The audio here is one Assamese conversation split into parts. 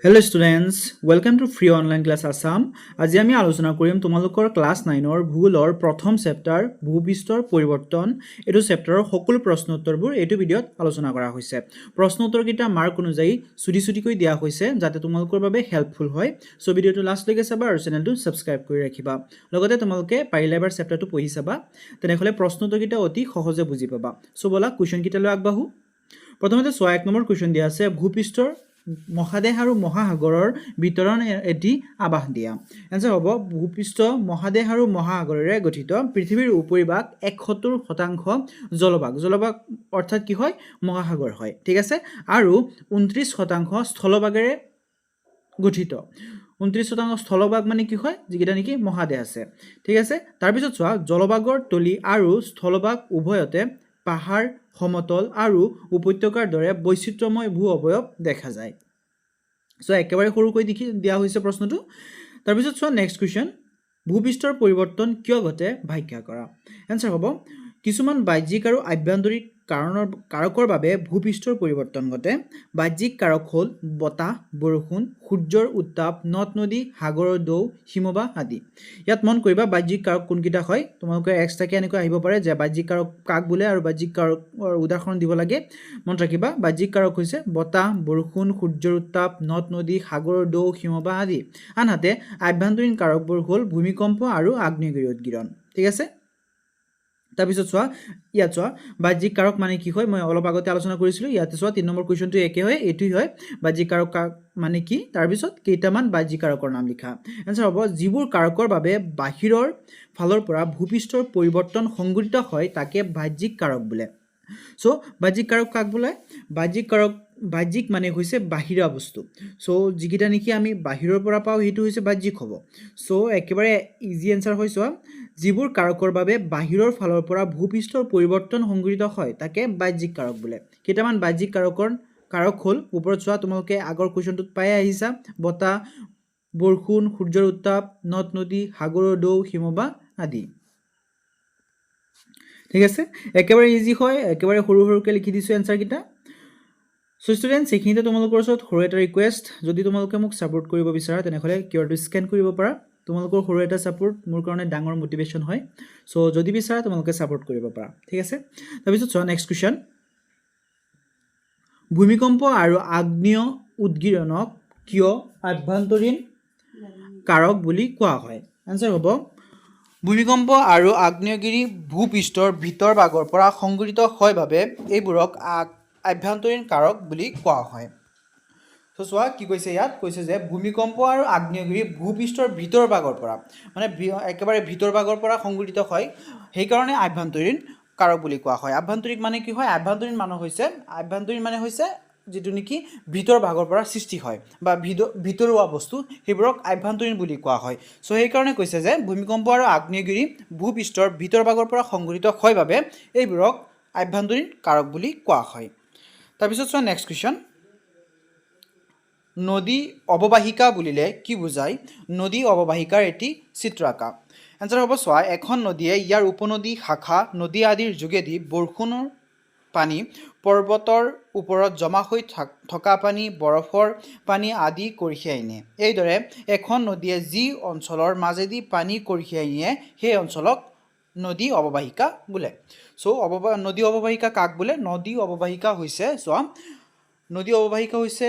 Hello students, welcome to Free Online Class Assam. আজি আমি আলোচনা কৰিম তোমালোকৰ ক্লাছ 9ৰ ভূগোলৰ প্ৰথম চেপ্টাৰ ভূপৃষ্ঠৰ পৰিৱৰ্তন। এইটো চেপ্টাৰৰ সকলো প্ৰশ্ন উত্তৰবোৰ এইটো ভিডিঅ'ত আলোচনা কৰা হৈছে। প্ৰশ্ন উত্তৰকেইটা মাৰ্ক অনুযায়ী ছুটি দিয়া হৈছে যাতে তোমালোকৰ বাবে হেল্পফুল হয়। সো ভিডিঅ'টো লাষ্টলৈকে চাবা আৰু চেনেলটো সাবস্ক্ৰাইব কৰি ৰাখিবা। লগতে তোমালোকে পাৰিলে এবাৰ চেপ্টাৰটো পঢ়ি চাবা। তেনেহ'লে প্ৰশ্ন উত্তৰকেইটা অতি সহজে বুজি পাবা। সো বলা কুৱেশ্যন কেইটালৈ আগবাঢ়ো। প্ৰথমতে 1 নম্বৰ কুৱেশ্যন দিয়া আছে ভূপৃষ্ঠৰ মহাদেশ আৰু মহাসাগৰৰ বিতৰণ এটি আভাস দিয়া। এনসাৰ হ'ব ভূপৃষ্ঠ মহাদেশ আৰু মহাসাগৰেৰে গঠিত পৃথিৱীৰ উপৰিভাগ 71% জলভাগ অৰ্থাৎ কি হয় মহাসাগৰ হয়, ঠিক আছে, আৰু 29% স্থলভাগেৰে গঠিত। 29% স্থলভাগ মানে কি হয় যিকেইটা নেকি মহাদেশ আছে, ঠিক আছে। তাৰপিছত চোৱা জলভাগৰ তলি আৰু স্থলভাগ উভয়তে পাহাৰ সমতল আৰু উপত্যকাৰ দৰে বৈচিত্ৰ্যময় ভূ অৱয়ব দেখা যায়। সো একেবাৰে সৰুকৈ দিয়া হৈছে প্ৰশ্নটো। তাৰপিছত চোৱা নেক্সট কুৱেশ্যন, ভূপৃষ্ঠৰ পৰিৱৰ্তন কিয় ঘটে ব্যাখ্যা কৰা। এনসাৰ হ'ব কিছুমান বাহ্যিক আৰু আভ্যন্তৰীণ কাৰকৰ বাবে ভূপৃষ্ঠৰ পৰিৱৰ্তন ঘটে। বাহ্যিক কাৰক হ'ল বতাহ, বৰষুণ, সূৰ্যৰ উত্তাপ, নদ নদী, সাগৰৰ ঢৌ, হিমবাহ আদি। ইয়াত মন কৰিবা বাহ্যিক কাৰক কোনকেইটা হয়। তোমালোকে এক্সট্ৰাকে এনেকৈ আহিব পাৰে যে বাহ্যিক কাৰক কাক বোলে আৰু বাহ্যিক কাৰকৰ উদাহৰণ দিব লাগে। মনত ৰাখিবা বাহ্যিক কাৰক হৈছে বতাহ, বৰষুণ, সূৰ্যৰ উত্তাপ, নদ নদী, সাগৰৰ ঢৌ, হিমবাহ আদি। আনহাতে আভ্যন্তৰীণ কাৰকবোৰ হ'ল ভূমিকম্প আৰু আগ্নেয়গিৰি উদগীৰণ, ঠিক আছে। তাৰপিছত চোৱা ইয়াত চোৱা বাহ্যিক কাৰক মানে কি হয় মই অলপ আগতে আলোচনা কৰিছিলোঁ। ইয়াতে চোৱা 3 নম্বৰ কুৱেশ্যনটো একে হয়, এইটোই হয় বাহ্যিক কাৰক মানে কি। তাৰপিছত কেইটামান বাহ্যিক কাৰকৰ নাম লিখা। এনসাৰ হ'ব যিবোৰ কাৰকৰ বাবে বাহিৰৰ ফালৰ পৰা ভূপৃষ্ঠৰ পৰিৱৰ্তন সংঘটিত হয় তাকে বাহ্যিক কাৰক বোলে। সো বাহ্যিক কাৰক কাক বোলে? বাহ্যিক মানে হৈছে বাহিৰা বস্তু। সো যিকেইটা নেকি আমি বাহিৰৰ পৰা পাওঁ সেইটো হৈছে বাহ্যিক হ'ব। সো একেবাৰে ইজি এনসাৰ হয় চোৱা যিবোৰ কাৰকৰ বাবে বাহিৰৰ ফালৰ পৰা ভূপৃষ্ঠৰ পৰিৱৰ্তন সংঘটিত হয় তাকে বাহ্যিক কাৰক বোলে। কেইটামান বাহ্যিক কাৰক হ'ল ওপৰত চোৱা তোমালোকে আগৰ কুৱেশ্যনটোত পাই আহিছা বতাহ, বৰষুণ, সূৰ্যৰ উত্তাপ, নদ নদী, সাগৰৰ ঢৌ, হিমবাহ আদি, ঠিক আছে। একেবাৰে ইজি হয়, একেবাৰে সৰুকৈ লিখি দিছোঁ এনসাৰকেইটা। সো ষ্টুডেণ্টছ এইখিনিতে তোমালোকৰ ওচৰত সৰু এটা ৰিকুৱেষ্ট, যদি তোমালোকে মোক ছাপোৰ্ট কৰিব বিচাৰা তেনেহ'লে কিউআৰটো স্কেন কৰিব পাৰা। তোমালোকৰ সৰু এটা ছাপোৰ্ট মোৰ কাৰণে ডাঙৰ মটিভেশ্যন হয়। সো যদি বিচাৰা তোমালোকে ছাপোৰ্ট কৰিব পাৰা, ঠিক আছে। তাৰপিছত চোৱা নেক্সট কুৱেশ্যন, ভূমিকম্প আৰু আগ্নেয় উদগীৰণক কিয় আভ্যন্তৰীণ কাৰক বুলি কোৱা হয়। এনসাৰ হ'ব ভূমিকম্প আৰু আগ্নেয়গিৰি ভূপৃষ্ঠৰ ভিতৰ ভাগৰ পৰা সংঘটিত হয় বাবে এইবোৰক আভ্যন্তৰীণ কাৰক বুলি কোৱা হয়। তো চোৱা কি কৈছে ইয়াত, কৈছে যে ভূমিকম্প আৰু আগ্নেয়গিৰি ভূপৃষ্ঠৰ ভিতৰ ভাগৰ পৰা মানে একেবাৰে ভিতৰ ভাগৰ পৰা সংঘটিত হয়, সেইকাৰণে আভ্যন্তৰীণ কাৰক বুলি কোৱা হয়। আভ্যন্তৰীণ মানে কি হয়? আভ্যন্তৰীণ মানে হৈছে যিটো নেকি ভিতৰ ভাগৰ পৰা সৃষ্টি হয় বা ভিতৰুৱা বস্তু সেইবোৰক আভ্যন্তৰীণ বুলি কোৱা হয়। সো সেইকাৰণে কৈছে যে ভূমিকম্প আৰু আগ্নেয়গিৰি ভূপৃষ্ঠৰ ভিতৰ ভাগৰ পৰা সংঘটিত হয় বাবে এইবোৰক আভ্যন্তৰীণ কাৰক বুলি কোৱা হয়। তাৰপিছত চোৱা নেক্সট কুৱেশ্যন, নদী অৱবাহিকা বুলিলে কি বুজায়? নদী অৱবাহিকাৰ এটি চিত্ৰ আঁকা। এনসাৰ হ'ব চোৱা এখন নদীয়ে ইয়াৰ উপনদী, শাখা নদী আদিৰ যোগেদি বৰষুণৰ পানী, পৰ্বতৰ ওপৰত জমা হৈ থকা পানী, বৰফৰ পানী আদি কঢ়িয়াই নিয়ে। এইদৰে এখন নদীয়ে যি অঞ্চলৰ মাজেদি পানী কঢ়িয়াই নিয়ে সেই অঞ্চলক নদী অৱবাহিকা বোলে। সো নদী অৱবাহিকা কাক বোলে? নদী অৱবাহিকা হৈছে চোৱা নদী অৱবাহিকা হৈছে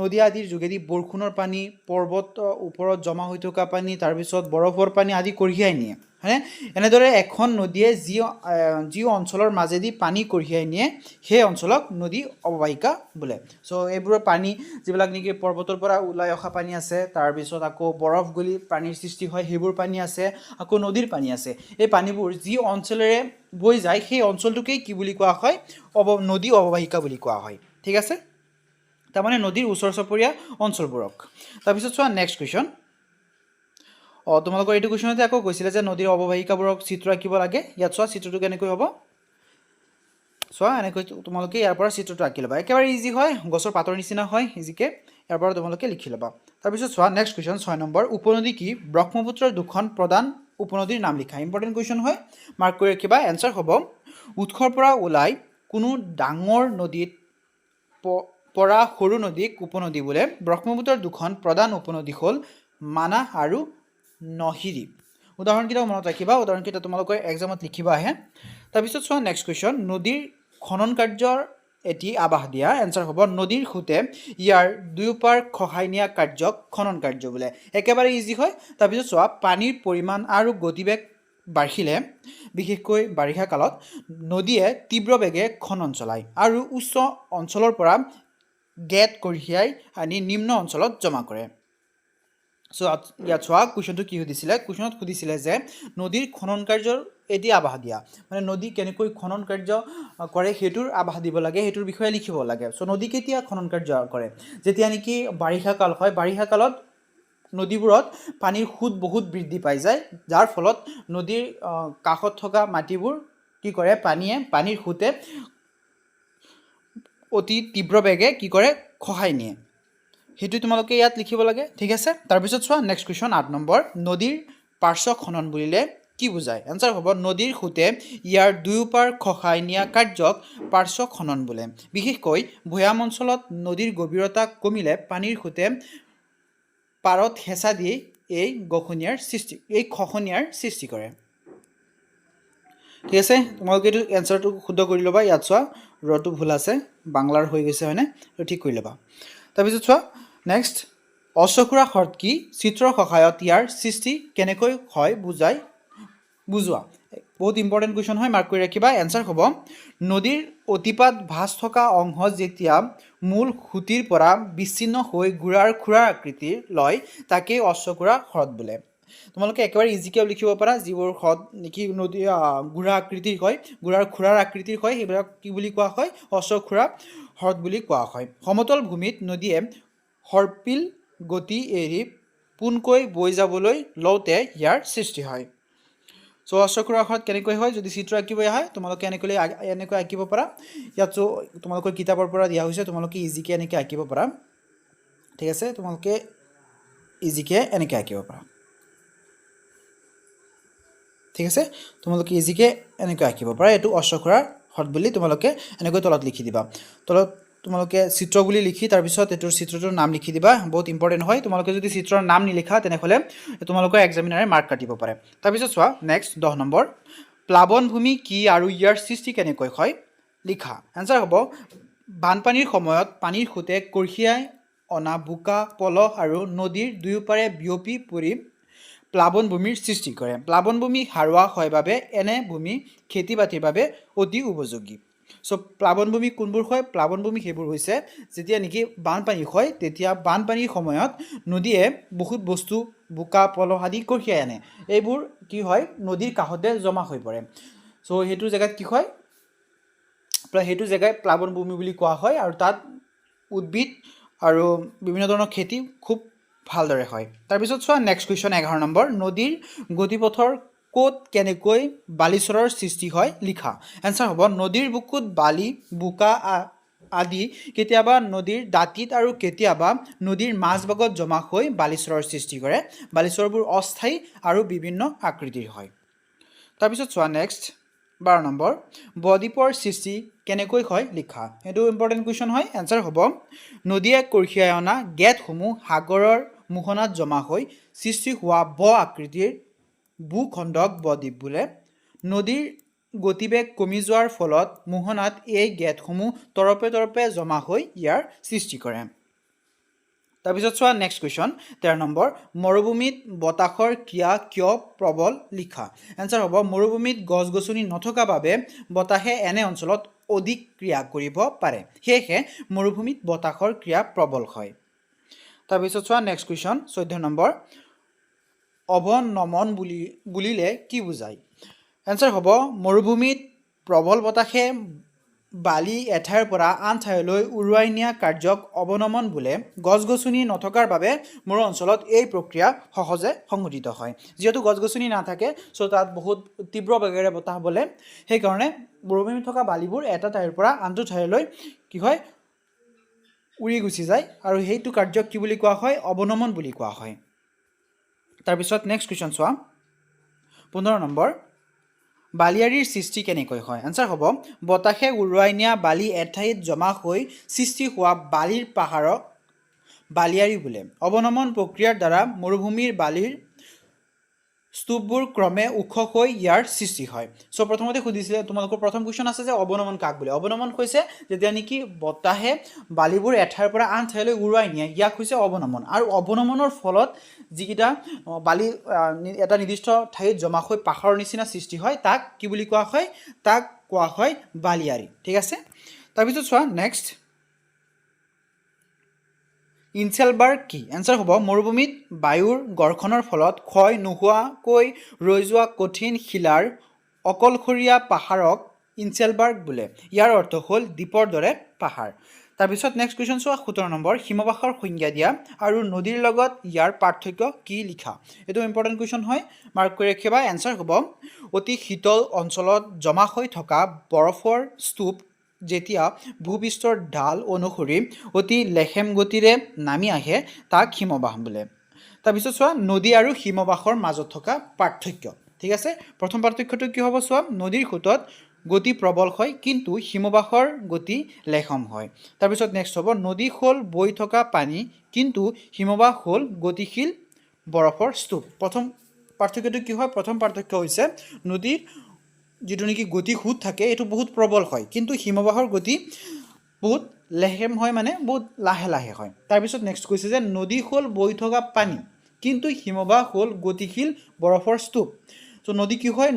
নদী আদিৰ যোগেদি বৰষুণৰ পানী, পৰ্বতৰ ওপৰত জমা হৈ থকা পানী, তাৰপিছত বৰফৰ পানী আদি কঢ়িয়াই নিয়ে, হয়নে? এনেদৰে এখন নদীয়ে যি অঞ্চলৰ মাজেদি পানী কঢ়িয়াই নিয়ে সেই অঞ্চলক নদী অৱবাহিকা বোলে। সো এইবোৰৰ পানী যিবিলাক নেকি পৰ্বতৰ পৰা ওলাই অহা পানী আছে, তাৰপিছত আকৌ বৰফ গলি পানীৰ সৃষ্টি হয় সেইবোৰ পানী আছে, আকৌ নদীৰ পানী আছে। এই পানীবোৰ যি অঞ্চলেৰে বৈ যায় সেই অঞ্চলটোকেই কি বুলি কোৱা হয়? নদী অৱবাহিকা বুলি কোৱা হয়, ঠিক আছে। তাৰমানে নদীৰ ওচৰ চুবুৰীয়া অঞ্চলবোৰক। তাৰপিছত চোৱা নেক্সট কুৱেশ্যন, তোমালোকৰ এইটো কুৱেশ্যনতে আকৌ কৈছিলে যে নদীৰ অৱবাহিকাবোৰক চিত্ৰ আঁকিব লাগে। ইয়াত চোৱা চিত্ৰটো কেনেকৈ হ'ব, চোৱা এনেকৈ তোমালোকে ইয়াৰ পৰা চিত্ৰটো আঁকি ল'বা। একেবাৰে ইজি হয়, গছৰ পাতৰ নিচিনা হয়, ইজিকৈ ইয়াৰ পৰা তোমালোকে লিখি ল'বা। তাৰপিছত চোৱা নেক্সট কুৱেশ্যন 6 নম্বৰ, উপনদী কি? ব্ৰহ্মপুত্ৰৰ দুখন প্ৰধান উপনদীৰ নাম লিখা। ইম্পৰ্টেণ্ট কুৱেশ্যন হয়, মাৰ্ক কৰি ৰাখিবা। এনসাৰ হ'ব উৎসৰ পৰা ওলাই কোনো ডাঙৰ নদীত পৰা সৰু নদীক উপনদী বোলে ব্ৰহ্মপুত্ৰৰ দুখন প্ৰধান উপনদী হ'ল মানাহ আৰু নহিৰী উদাহৰণকেইটা মনত ৰাখিবা উদাহৰণকেইটা তোমালোকৰ এক্সামত লিখিব আহে তাৰপিছত চোৱা নেক্সট কুৱেশ্যন নদীৰ খনন কাৰ্যৰ এটি আবাস দিয়া এনসাৰ হ'ব নদীৰ খুঁটে ইয়াৰ দুয়োপাৰ খহাই নিয়া কাৰ্যক খনন কাৰ্য বোলে একেবাৰে ইজি হয় তাৰপিছত চোৱা পানীৰ পৰিমাণ আৰু গতিবেগ বাঢ়িলে বিশেষকৈ বাৰিষা কালত নদীয়ে তীব্ৰ বেগে খনন চলায় আৰু উচ্চ অঞ্চলৰ পৰা গেট কঢ়িয়াই আনি নিম্ন অঞ্চলত জমা কৰে সো ইয়াত চোৱা কুৱেশ্যনটো কি সুধিছিলে কুৱেশ্যনত সুধিছিলে যে নদীৰ খনন কাৰ্যৰ এটি আবাস দিয়া মানে নদী কেনেকৈ খনন কাৰ্য কৰে সেইটোৰ আবাস দিব লাগে সেইটোৰ বিষয়ে লিখিব লাগে সো নদী কেতিয়া খনন কাৰ্য কৰে যেতিয়া নেকি বাৰিষা কাল হয় বাৰিষা কালত নদীবোৰত পানীৰ সুত বহুত বৃদ্ধি পাই যায় যাৰ ফলত নদীৰ কাষত থকা মাটিবোৰ কি কৰে পানীৰ সুতে অতি তীব্ৰ বেগে কি কৰে খহাই নিয়ে সেইটো তোমালোকে ইয়াত লিখিব লাগে ঠিক আছে তাৰপিছত চোৱা নেক্সট কুৱেশ্যন 8 নম্বৰ নদীৰ পাৰ্শ্ব খনন বুলিলে কি বুজায় এনসাৰ হ'ব নদীৰ খুঁটে ইয়াৰ দুয়োপাৰ খহাই নিয়া কাৰ্যক পাৰ্শ্ব খনন বোলে বিশেষকৈ ভৈয়াম অঞ্চলত নদীৰ গভীৰতা কমিলে পানীৰ খুঁটে পাৰত হেঁচা দি এই খহনীয়াৰ সৃষ্টি কৰে ঠিক আছে তোমালোকে এইটো এনসাৰটো শুদ্ধ কৰি ল'বা ইয়াত চোৱা ৰটো ভুল আছে বাংলাৰ হৈ গৈছে হয়নে এইটো ঠিক কৰি ল'বা তাৰপিছত চোৱা নেক্সট অশ্বক্ষুৰা হ্ৰদ কি চিত্ৰৰ সহায়ত ইয়াৰ সৃষ্টি কেনেকৈ হয় বুজোৱা বহুত ইম্পৰ্টেণ্ট কুৱেশ্যন হয় মাৰ্ক কৰি ৰাখিবা এনসাৰ হ'ব নদীৰ অতিপাত ভাঁজ থকা অংশ যেতিয়া মূল খুঁটিৰ পৰা বিচ্ছিন্ন হৈ গুড়াৰ খুৰাৰ আকৃতিৰ লয় তাকেই অশ্বক্ষুৰা হ্ৰদ বোলে তোমালোকে একেবাৰে ইজিকৈ লিখিব পাৰা যিবোৰ হ্ৰদ নেকি নদী গুড়া আকৃতিৰ হয় গুড়াৰ খুৰাৰ আকৃতিৰ হয় সেইবিলাক কি বুলি কোৱা হয় অশ্বক্ষুৰা হ্ৰদ বুলি কোৱা হয় সমতল ভূমিত নদীয়ে সৰ্পিল গতি এৰি পোনকৈ বৈ যাবলৈ লওঁতে ইয়াৰ সৃষ্টি হয় সো অশ্বক্ষুৰা হ্ৰদ কেনেকৈ হয় যদি চিত্ৰ আঁকিব হয় তোমালোকে এনেকৈ আঁকিব পাৰা ইয়াত তোমালোকৰ কিতাপৰ পৰা দিয়া হৈছে তোমালোকে ইজিকৈ এনেকৈ আঁকিব পাৰা ঠিক আছে তোমালোকে ইজিকৈ এনেকৈ আঁকিব পাৰা ঠিক আছে তোমালোকে ইজিকৈ এনেকৈ আঁকিব পাৰা এইটো অশ্বক্ষুৰা হ্ৰদ বুলি তোমালোকে এনেকৈ তলত লিখি দিবা তলত তোমালোকে চিত্ৰ বুলি লিখি তাৰপিছত এইটোৰ চিত্ৰটোৰ নাম লিখি দিবা বহুত ইম্পৰ্টেণ্ট হয় তোমালোকে যদি চিত্ৰৰ নাম নিলিখা তেনেহ'লে তোমালোকৰ এক্সামিনাৰে মাৰ্ক কাটিব পাৰে তাৰপিছত চোৱা নেক্সট 10 নম্বৰ প্লাৱন ভূমি কি আৰু ইয়াৰ সৃষ্টি কেনেকৈ হয় লিখা এনসাৰ হ'ব বানপানীৰ সময়ত পানীৰ খুঁটে কঢ়িয়াই অনা বোকা পলহ আৰু নদীৰ দুয়োপাৰে বিয়পি পৰি প্লাৱন ভূমিৰ সৃষ্টি কৰে প্লাৱন ভূমি সাৰুৱা হয় বাবে এনে ভূমি খেতি বাতিৰ বাবে অতি উপযোগী সো প্লাৱন ভূমি কোনবোৰ হয় প্লাৱন ভূমি সেইবোৰ হৈছে যেতিয়া নেকি বানপানী হয় তেতিয়া বানপানীৰ সময়ত নদীয়ে বহুত বস্তু বোকা পলহ আদি কঢ়িয়াই আনে এইবোৰ কি হয় নদীৰ কাষতে জমা হৈ পৰে সো সেইটো জেগাত কি হয় সেইটো জেগাই প্লাৱন ভূমি বুলি কোৱা হয় আৰু তাত উদ্ভিদ আৰু বিভিন্ন ধৰণৰ খেতি খুব ভালদৰে হয় তাৰপিছত চোৱা নেক্সট কুৱেশ্যন 11 নম্বৰ নদীৰ গতিপথৰ ক'ত কেনেকৈ বালিচৰৰ সৃষ্টি হয় লিখা এনসাৰ হ'ব নদীৰ বুকুত বালি বোকা আদি কেতিয়াবা নদীৰ দাঁতিত আৰু কেতিয়াবা নদীৰ মাজভাগত জমা হৈ বালিচৰৰ সৃষ্টি কৰে বালিচৰবোৰ অস্থায়ী আৰু বিভিন্ন আকৃতিৰ হয় তাৰপিছত চোৱা নেক্সট 12 নম্বৰ বদ্বীপৰ সৃষ্টি কেনেকৈ হয় লিখা এইটো ইম্পৰ্টেণ্ট কুৱেশ্যন হয় এনসাৰ হ'ব নদীয়ে কঢ়িয়াই অনা গেটসমূহ সাগৰৰ মোহনাত জমা হৈ সৃষ্টি হোৱা আকৃতিৰ ভূখণ্ডক বদ্বীপ বোলে নদীৰ গতিবেগ কমি যোৱাৰ ফলত মোহনাত এই গেটসমূহ তৰপে জমা হৈ ইয়াৰ সৃষ্টি কৰে তাৰপিছত চোৱা নেক্সট কুৱেশ্যন 13 নম্বৰ মৰুভূমিত বতাহৰ ক্ৰিয়া কিয় প্ৰবল লিখা এনসাৰ হ'ব মৰুভূমিত গছ গছনি নথকা বাবে বতাহে এনে অঞ্চলত অধিক ক্ৰিয়া কৰিব পাৰে সেয়েহে মৰুভূমিত বতাহৰ ক্ৰিয়া প্ৰবল হয় তাৰপিছত চোৱা নেক্সট কুৱেশ্যন 14 নম্বৰ অৱনমন বুলিলে কি বুজায় এনসাৰ হ'ব মৰুভূমিত প্ৰবল বতাহে বালি এঠাইৰ পৰা আন ঠাইলৈ উৰুৱাই নিয়া কাৰ্যক অৱনমন বোলে গছ গছনি নথকাৰ বাবে মৰু অঞ্চলত এই প্ৰক্ৰিয়া সহজে সংঘটিত হয় যিহেতু গছ গছনি নাথাকে সো তাত বহুত তীব্ৰ বেগেৰে বতাহ বলে সেইকাৰণে মৰুভূমিত থকা বালিবোৰ এটা ঠাইৰ পৰা আনটো ঠাইলৈ কি হয় উৰি গুচি যায় আৰু সেইটো কাৰ্যক কি বুলি কোৱা হয় অৱনমন বুলি কোৱা হয় তাৰপিছত নেক্সট কুৱেশ্যন চোৱা 15 নম্বৰ বালিয়াৰীৰ সৃষ্টি কেনেকৈ হয় আনসাৰ হ'ব বতাহে উৰুৱাই নিয়া বালি এঠাইত জমা হৈ সৃষ্টি হোৱা বালিৰ পাহাৰক বালিয়াৰী বোলে অৱনমন প্ৰক্ৰিয়াৰ দ্বাৰা মৰুভূমিৰ বালিৰ স্তূপবোৰ ক্ৰমে ওখ হৈ ইয়াৰ সৃষ্টি হয় সো প্ৰথমতে সুধিছিলে তোমালোকৰ প্ৰথম কোৱেশ্চন আছে যে অৱনমন কাক বোলে অৱনমন হৈছে যেতিয়া নেকি বতাহে বালিবোৰ এঠাইৰ পৰা আন ঠাইলৈ উৰুৱাই নিয়ে ইয়াক হৈছে অৱনমন আৰু অৱনমনৰ ফলত যিকিটা বালি এটা নিৰ্দিষ্ট ঠাইত জমা হৈ পাহাৰৰ নিচিনা সৃষ্টি হয় তাক কি বুলি কোৱা হয় বালিয়াৰী ঠিক আছে তাৰপিছত চোৱা নেক্সট ইনচেলবাৰ্গ কি এনসাৰ হ'ব মৰুভূমিত বায়ুৰ গৰ্ষণৰ ফলত ক্ষয় নোহোৱাকৈ ৰৈ যোৱা কঠিন শিলাৰ অকলশৰীয়া পাহাৰক ইনচেলবাৰ্গ বোলে ইয়াৰ অৰ্থ হ'ল দ্বীপৰ দৰে পাহাৰ তাৰপিছত নেক্সট কুৱেশ্যন চোৱা 17 নম্বৰ হিমবাহৰ সংজ্ঞা দিয়া আৰু নদীৰ লগত ইয়াৰ পাৰ্থক্য কি লিখা এইটো ইম্পৰ্টেণ্ট কুৱেশ্যন হয় মাৰ্ক কৰি ৰাখিবা এনসাৰ হ'ব অতি শীতল অঞ্চলত জমা হৈ থকা বৰফৰ স্তূপ যেতিয়া ভূপৃষ্ঠৰ ঢাল অনুসৰি অতি লেহেম গতিৰে নামি আহে তাক হিমবাহ বোলে তাৰপিছত চোৱা নদী আৰু হিমবাহৰ মাজত থকা পাৰ্থক্য ঠিক আছে প্ৰথম পাৰ্থক্যটো কি হ'ব চোৱা নদীৰ সোঁতত গতি প্ৰবল হয় কিন্তু হিমবাহৰ গতি লেহেম হয় তাৰপিছত নেক্সট হ'ব নদী হ'ল বৈ থকা পানী কিন্তু হিমবাহ হ'ল গতিশীল বৰফৰ স্তূপ প্ৰথম পাৰ্থক্যটো কি হয় প্ৰথম পাৰ্থক্য হৈছে নদীৰ যেটো নেকি গতি খুদ থাকে এটো বহুত প্ৰবল হয় কিন্তু হিমবাহৰ গতি বহুত লেহেম হয় মানে বহুত লাহে লাহে হয় তাৰপিছত নেক্সট কৈছে যে নদী হ'ল বৈ থকা পানী কিন্তু হিমবাহ হ'ল গতিশীল বৰফৰ স্তূপ সো নদী কি হয়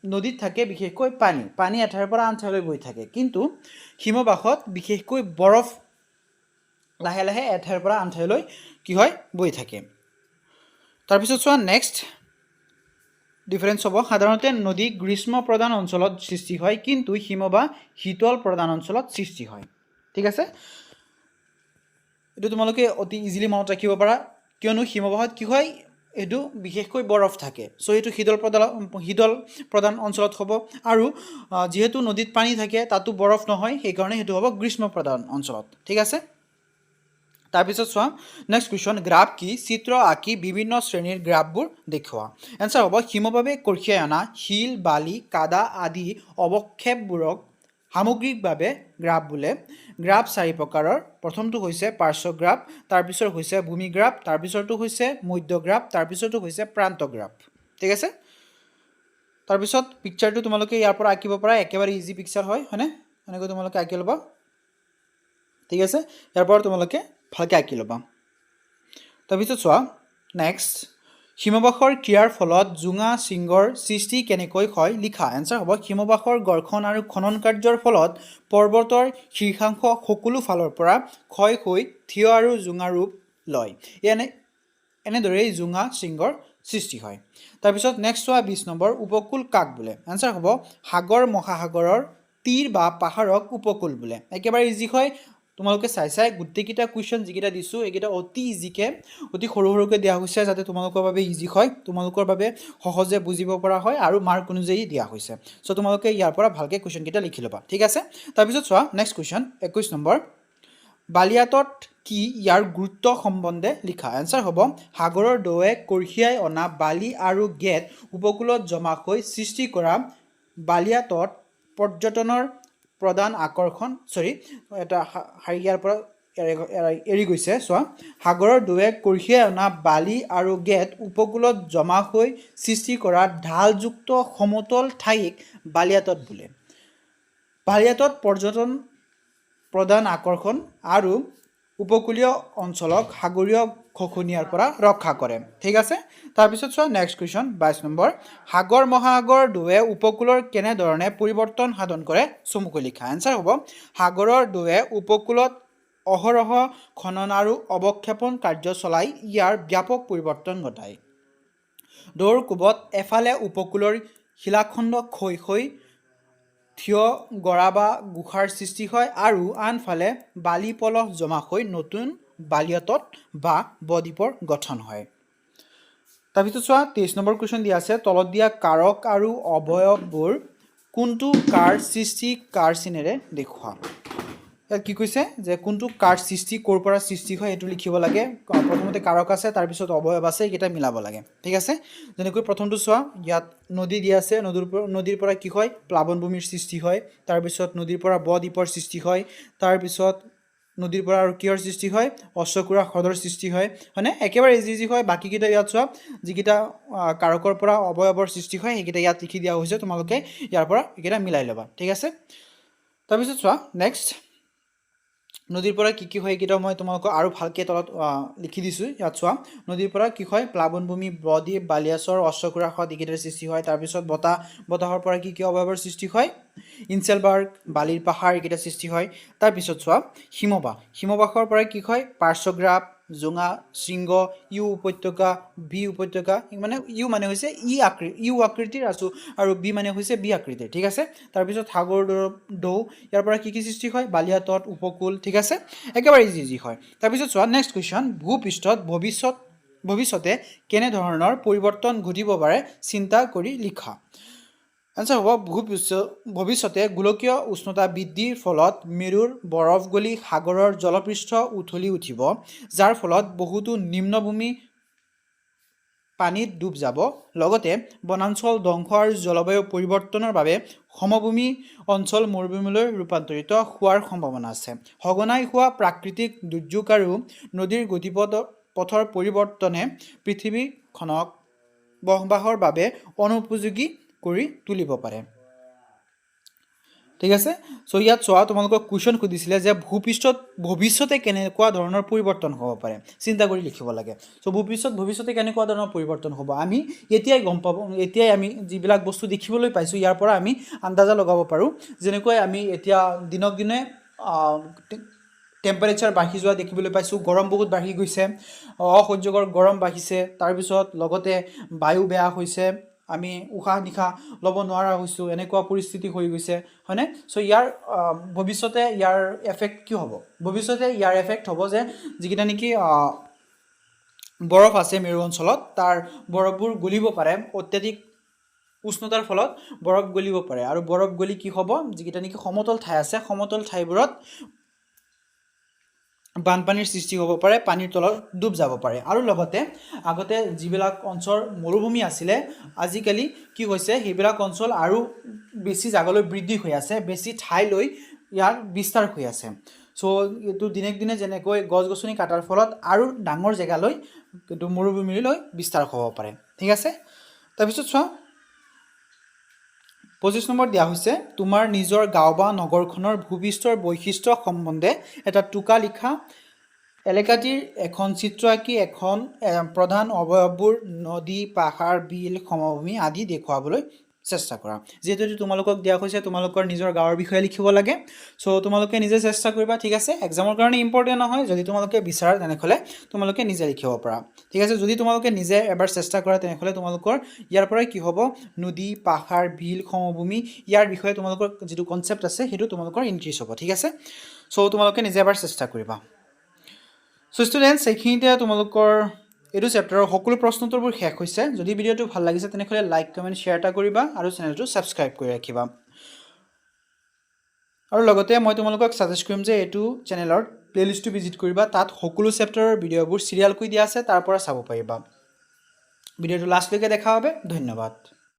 নদীত থাকে বিশেষকৈ পানী এঠাইৰ পৰা আন ঠাইলৈ বৈ থাকে কিন্তু হিমবাহত বিশেষকৈ বৰফ লাহে লাহে এঠাইৰ পৰা আন ঠাইলৈ কি হয় বৈ থাকে তাৰপিছত চোৱা নেক্সট ডিফাৰেন্স হ'ব সাধাৰণতে নদী গ্ৰীষ্ম প্ৰধান অঞ্চলত সৃষ্টি হয় কিন্তু হিমবাহ শীতল প্ৰধান অঞ্চলত সৃষ্টি হয় ঠিক আছে এটো তোমালোকে অতি ইজিলি মনত ৰাখিব পাৰা কিয়নো হিমবাহত কি হয় এটো বিশেষকৈ বৰফ থাকে সো এটো শীতল প্ৰধান অঞ্চলত হ'ব আৰু যেহেতু নদীত পানী থাকে তাতো বৰফ নহয় সেই কাৰণে হেতু হ'ব গ্ৰীষ্ম প্ৰধান অঞ্চলত ঠিক আছে তাৰপিছত চোৱা নেক্সট কুৱেশ্যন গ্ৰাফ কি চিত্ৰ আঁকি বিভিন্ন শ্ৰেণীৰ গ্ৰাফবোৰ দেখুওৱা এনসাৰ হ'ব হিমবাহে কঢ়িয়াই অনা শিল বালি কাদা আদি অৱক্ষেপবোৰক সামগ্ৰিকভাৱে গ্ৰাফ বোলে গ্ৰাফ চাৰি প্ৰকাৰৰ প্ৰথমটো হৈছে পাৰ্শ্ব গ্ৰাফ তাৰপিছত হৈছে ভূমি গ্ৰাফ তাৰপিছৰটো হৈছে মধ্য গ্ৰাফ তাৰপিছৰটো হৈছে প্ৰান্ত গ্ৰাফ ঠিক আছে তাৰপিছত পিকচাৰটো তোমালোকে ইয়াৰ পৰা আঁকিব পাৰা একেবাৰে ইজি পিকচাৰ হয় হয়নে এনেকৈ তোমালোকে আঁকি ল'বা ঠিক আছে ইয়াৰ পৰা তোমালোকে ভালকৈ আঁকি ল'বা তাৰপিছত চোৱা নেক্সট হিমবাহৰ ক্ৰিয়াৰ ফলত জোঙা শৃংগৰ সৃষ্টি কেনেকৈ হয় লিখা এনসাৰ হ'ব হিমবাহৰ গৰ্ষণ আৰু খনন কাৰ্যৰ ফলত পৰ্বতৰ শীৰ্ষাংশ সকলো ফালৰ পৰা ক্ষয় হৈ থিয় আৰু জোঙা ৰূপ লয় এনেদৰে জোঙা শৃংগৰ সৃষ্টি হয় তাৰপিছত নেক্সট চোৱা 20 নম্বৰ উপকূল কাক বোলে এনসাৰ হ'ব সাগৰ মহাসাগৰৰ তীৰ বা পাহাৰক উপকূল বোলে একেবাৰে ইজি হয় তোমালোকে চাই গুটেকিটা কোৱেশ্চন যিকিটা দিছো একিটা অতি ইজিকে অতি সৰুকৈ দিয়া হৈছে যাতে তোমালোকৰ বাবে ইজি হয় তোমালোকৰ বাবে সহজে বুজিব পৰা হয় আৰু মাৰ্ক অনুযায়ী দিয়া হৈছে সো তোমালোকে ইয়াৰ পৰা ভালকৈ কোৱেশ্চন কিটা লিখি ল'বা ঠিক আছে তাৰপিছত চোৱা নেক্সট কোৱেশ্চন 21 নম্বৰ বালিয়াতত কি ইয়াৰ গুৰুত্ব সম্বন্ধে লিখা এনসাৰ হ'ব সাগৰৰ ঢৌৱে কঢ়িয়াই অনা বালি আৰু গেট উপকূলত জমা হৈ সৃষ্টি কৰা বালিয়াতত পৰ্যটনৰ প্ৰধান আকৰ্ষণ এটা হাৰিয়াৰ পৰা এৰি গৈছে চোৱা সাগৰৰ ঢৌৱে কঢ়িয়াই অনা বালি আৰু গেট উপকূলত জমা হৈ সৃষ্টি কৰা ঢালযুক্ত সমতল ঠাইক বালিয়াতত বোলে বালিয়াতত পৰ্যটন প্ৰধান আকৰ্ষণ আৰু উপকূলীয় অঞ্চলক সাগৰীয় খখনীয়াৰ পৰা ৰক্ষা কৰে ঠিক আছে তাৰপিছত চোৱা নেক্সট কুৱেশ্যন 22 নম্বৰ সাগৰ মহাসাগৰ ঢৌৱে উপকূলৰ কেনে ধৰণে পৰিৱৰ্তন সাধন কৰে চমুকৈ লিখা এনসাৰ হ'ব সাগৰৰ ঢৌৱে উপকূলত অহৰহ খনন আৰু অৱক্ষেপন কাৰ্য চলাই ইয়াৰ ব্যাপক পৰিৱৰ্তন ঘটায় ঢৌৰ কোবত এফালে উপকূলৰ শিলাখণ্ড ক্ষয় থিয় গৰা বা গুহাৰ সৃষ্টি হয় আৰু আনফালে বালি পলস জমা হৈ নতুন বালিয়াতত বা বদ্বীপৰ গঠন হয় তাৰপিছত চোৱা 23 নম্বৰ কুৱেশ্যন দিয়া আছে তলত দিয়া কাৰক আৰু অৱয়ৱবোৰ কোনটো কাৰ সৃষ্টি কাৰ চিনেৰে দেখুওৱা তাত কি কৈছে যে কোনটো কাৰ সৃষ্টি ক'ৰ পৰা সৃষ্টি হয় এইটো লিখিব লাগে প্ৰথমতে কাৰক আছে তাৰ পিছত অবয়ব আছে এইকেইটা মিলাব লাগে ঠিক আছে যেনেকৈ প্ৰথমটো চোৱা ইয়াত নদী দিয়া আছে নদীৰ পৰা কি হয় প্লাৱনভূমিৰ সৃষ্টি হয় তাৰ পিছত নদীৰ পৰা ব-দ্বীপৰ সৃষ্টি হয় তাৰ পিছত নদীৰ পৰা আৰু কিহৰ সৃষ্টি হয় অশ্বকুৰা হ্ৰদৰ সৃষ্টি হয় হয়নে একেবাৰে ইজি হয় বাকীকেইটা ইয়াত চোৱা যিকেইটা কাৰকৰ পৰা অবয়ৱৰ সৃষ্টি হয় সেইকেইটা ইয়াত লিখি দিয়া হৈছে তোমালোকে ইয়াৰ পৰা এইকেইটা মিলাই ল'বা ঠিক আছে তাৰপিছত চোৱা নেক্সট নদীৰ পৰা কি হয় এইকেইটা মই তোমালোকক আৰু ভালকৈ তলত লিখি দিছোঁ ইয়াত চোৱা নদীৰ পৰা কি হয় প্লাৱনভূমি ব-দ্বীপ বালিয়াচৰ অশ্বকুৰা হ্ৰদ এইকেইটাৰ সৃষ্টি হয় তাৰপিছত বতাহৰ পৰা কি অবয়ৱৰ সৃষ্টি হয় ইনচেলবাৰ্গ বালিৰ পাহাৰ এইকেইটা সৃষ্টি হয় তাৰপিছত চোৱা হিমবাহৰ পৰা কি হয় পাৰ্শ্বগ্ৰাফ জোঙা শৃংগ ইউ উপত্যকা বি উপত্যকা মানে ইউ মানে হৈছে ইউ আকৃতিৰ আৰু বি মানে হৈছে বি আকৃতিৰ ঠিক আছে তাৰপিছত সাগৰ ঢৌ ইয়াৰ পৰা কি সৃষ্টি হয় বালিয়া তট উপকূল ঠিক আছে একেবাৰে ইজি হয় তাৰপিছত চোৱা নেক্সট কুৱেশ্যন ভূপৃষ্ঠত ভৱিষ্যতে কেনেধৰণৰ পৰিৱৰ্তন ঘটিব পাৰে চিন্তা কৰি লিখা আনসাৰ হ'ব ভৱিষ্যতে গোলকীয় উষ্ণতা বৃদ্ধিৰ ফলত মেৰুৰ বৰফ গলি সাগৰৰ জলপৃষ্ঠ উঠলি উঠিব যাৰ ফলত বহুতো নিম্নভূমি পানীত ডুব যাব লগতে বনাঞ্চল ধ্বংস আৰু জলবায়ু পৰিৱৰ্তনৰ বাবে সমভূমি অঞ্চল মৰুভূমিলৈ ৰূপান্তৰিত হোৱাৰ সম্ভাৱনা আছে সঘনাই হোৱা প্ৰাকৃতিক দুৰ্যোগ আৰু নদীৰ গতিপথৰ পৰিৱৰ্তনে পৃথিৱীখনক বসবাসৰ বাবে অনুপযোগী কৰি তুলিব পাৰে ঠিক আছে সো ইয়াত চোৱা তোমালোকক কুৱেশ্যন সুধিছিলে যে ভূপৃষ্ঠত ভৱিষ্যতে কেনেকুৱা ধৰণৰ পৰিৱৰ্তন হ'ব পাৰে চিন্তা কৰি লিখিব লাগে সো ভৱিষ্যতে কেনেকুৱা ধৰণৰ পৰিৱৰ্তন হ'ব আমি এতিয়াই গম পাব এতিয়াই আমি যিবিলাক বস্তু দেখিবলৈ পাইছোঁ ইয়াৰ পৰা আমি আন্দাজা লগাব পাৰোঁ যেনেকৈ আমি এতিয়া দিনক দিনে টেম্পাৰেচাৰ বাঢ়ি যোৱা দেখিবলৈ পাইছোঁ গৰম বহুত বাঢ়ি গৈছে অসহ্যকৰ গৰম বাঢ়িছে তাৰপিছত লগতে বায়ু বেয়া হৈছে আমি উশাহ নিশাহ ল'ব নোৱাৰা হৈছোঁ এনেকুৱা পৰিস্থিতি হৈ গৈছে হয়নে সো ইয়াৰ ভৱিষ্যতে ইয়াৰ এফেক্ট কি হ'ব ভৱিষ্যতে ইয়াৰ এফেক্ট হ'ব যে যিকেইটা নেকি বৰফ আছে মেৰু অঞ্চলত তাৰ বৰফবোৰ গলিব পাৰে অত্যাধিক উষ্ণতাৰ ফলত বৰফ গলিব পাৰে আৰু বৰফ গলি কি হ'ব যিকেইটা নেকি সমতল ঠাই আছে সমতল ঠাইবোৰত বানপানীৰ সৃষ্টি হ'ব পাৰে পানীৰ তলত ডুব যাব পাৰে আৰু লগতে আগতে যিবিলাক অঞ্চল মৰুভূমি আছিলে আজিকালি কি হৈছে সেইবিলাক অঞ্চল আৰু বেছি জাগালৈ বৃদ্ধি হৈ আছে বেছি ঠাইলৈ ইয়াৰ বিস্তাৰ হৈ আছে সো এইটো দিনক দিনে যেনেকৈ গছ গছনি কাটাৰ ফলত আৰু ডাঙৰ জেগালৈ কিন্তু মৰুভূমিলৈ বিস্তাৰ হ'ব পাৰে ঠিক আছে তাৰপিছত চোৱা 25 নম্বৰ দিয়া হৈছে তোমাৰ নিজৰ গাঁও বা নগৰখনৰ ভূপৃষ্ঠৰ বৈশিষ্ট্য সম্বন্ধে এটা টুকা লিখা এলেকাটিৰ এখন চিত্ৰ আঁকি এখন প্ৰধান অবয়ৱবোৰ নদী পাহাৰ বিল সমভূমি আদি দেখুৱাবলৈ চেষ্টা কৰা যেহেতু তোমালোকক দিয়া হৈছে তোমালোকৰ নিজৰ গাঁৱৰ বিষয়ে লিখিব লাগে সো তোমালোকে নিজে চেষ্টা কৰিবা ঠিক আছে এক্সামৰ কাৰণে ইম্পৰ্টেণ্ট নহয় যদি তোমালোকে বিচাৰা তেনেহ'লে তোমালোকে নিজে লিখিব পাৰা ঠিক আছে যদি তোমালোকে নিজে এবাৰ চেষ্টা কৰা তেনেহ'লে তোমালোকৰ ইয়াৰ পৰাই কি হ'ব নদী পাহাৰ বিল সমভূমি ইয়াৰ বিষয়ে তোমালোকৰ যিটো কনচেপ্ট আছে সেইটো তোমালোকৰ ইনক্ৰিজ হ'ব ঠিক আছে সো তোমালোকে নিজে এবাৰ চেষ্টা কৰিবা সো ষ্টুডেণ্টছ এইখিনিতে তোমালোকৰ এইটো চেপ্টাৰৰ সকলো প্ৰশ্নোত্তৰবোৰ শেষ হৈছে যদি ভিডিঅ'টো ভাল লাগিছে তেনেহ'লে লাইক কমেণ্ট শ্বেয়াৰ এটা কৰিবা আৰু চেনেলটো ছাবস্ক্ৰাইব কৰি ৰাখিবা আৰু লগতে মই তোমালোকক সাজেষ্ট কৰিম যে এইটো চেনেলৰ প্লেলিষ্টটো ভিজিট কৰিবা তাত সকলো চেপ্টাৰৰ ভিডিঅ'বোৰ চিৰিয়েল কৰি দিয়া আছে তাৰ পৰা চাব পাৰিবা ভিডিঅ'টো লাষ্টলৈকে দেখা হবে ধন্যবাদ